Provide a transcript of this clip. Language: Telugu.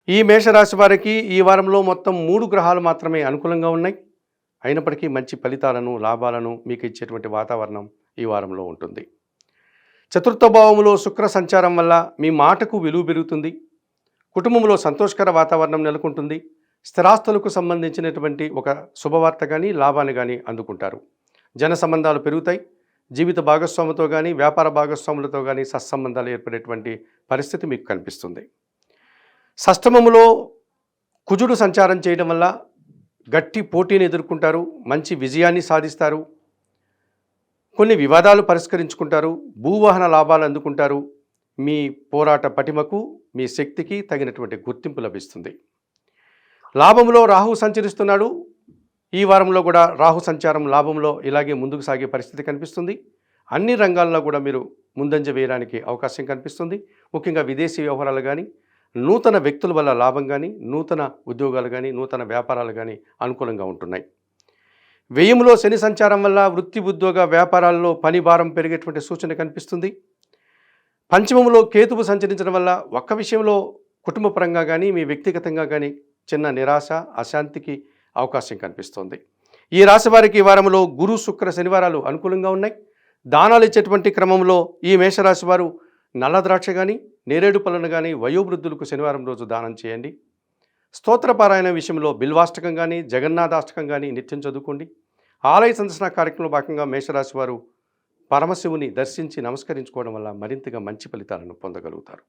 ఈ మేషరాశి వారికి ఈ వారంలో మొత్తం 3 గ్రహాలు మాత్రమే అనుకూలంగా ఉన్నాయి. అయినప్పటికీ మంచి ఫలితాలను, లాభాలను మీకు ఇచ్చేటువంటి వాతావరణం ఈ వారంలో ఉంటుంది. చతుర్థ భావంలో శుక్ర సంచారం వల్ల మీ మాటకు విలువ పెరుగుతుంది. కుటుంబంలో సంతోషకర వాతావరణం నెలకొంటుంది. స్థిరాస్తులకు సంబంధించినటువంటి ఒక శుభవార్త కానీ, లాభాన్ని కానీ అందుకుంటారు. జన సంబంధాలు పెరుగుతాయి. జీవిత భాగస్వాములతో కానీ, వ్యాపార భాగస్వాములతో కానీ సత్సంబంధాలు ఏర్పడేటువంటి పరిస్థితి మీకు కనిపిస్తుంది. షష్టమములో కుజుడు సంచారం చేయడం వల్ల గట్టి పోటీని ఎదుర్కొంటారు. మంచి విజయాన్ని సాధిస్తారు. కొన్ని వివాదాలు పరిష్కరించుకుంటారు. భూవాహన లాభాలు అందుకుంటారు. మీ పోరాట పటిమకు, మీ శక్తికి తగినటువంటి గుర్తింపు లభిస్తుంది. లాభంలో రాహు సంచరిస్తున్నాడు. ఈ వారంలో కూడా రాహు సంచారం లాభంలో ఇలాగే ముందుకు సాగే పరిస్థితి కనిపిస్తుంది. అన్ని రంగాల్లో కూడా మీరు ముందంజ వేయడానికి అవకాశం కనిపిస్తుంది. ముఖ్యంగా విదేశీ వ్యవహారాలు కానీ, నూతన వ్యక్తుల వల్ల లాభం కానీ, నూతన ఉద్యోగాలు కానీ, నూతన వ్యాపారాలు కానీ అనుకూలంగా ఉంటున్నాయి. వ్యయంలో శని సంచారం వల్ల వృత్తి, ఉద్యోగ, వ్యాపారాల్లో పని భారం పెరిగేటువంటి సూచన కనిపిస్తుంది. పంచమంలో కేతువు సంచరించడం వల్ల ఒక్క విషయంలో కుటుంబపరంగా కానీ, మీ వ్యక్తిగతంగా కానీ చిన్న నిరాశ, అశాంతికి అవకాశం కనిపిస్తుంది. ఈ రాశి వారికి ఈ వారంలో గురు, శుక్ర, శనివారాలు అనుకూలంగా ఉన్నాయి. దానాలు ఇచ్చేటువంటి క్రమంలో ఈ మేషరాశి వారు నల్ల ద్రాక్ష కానీ, నేరేడు పళ్ళను కానీ వయోవృద్ధులకు శనివారం రోజు దానం చేయండి. స్తోత్రపారాయణ విషయంలో బిల్వాష్టకం కానీ, జగన్నాథాష్టకం కానీ నిత్యం చదువుకోండి. ఆలయ సందర్శన కార్యక్రమంలో భాగంగా మేషరాశి వారు పరమశివుని దర్శించి నమస్కరించుకోవడం వల్ల మరింతగా మంచి ఫలితాలను పొందగలుగుతారు.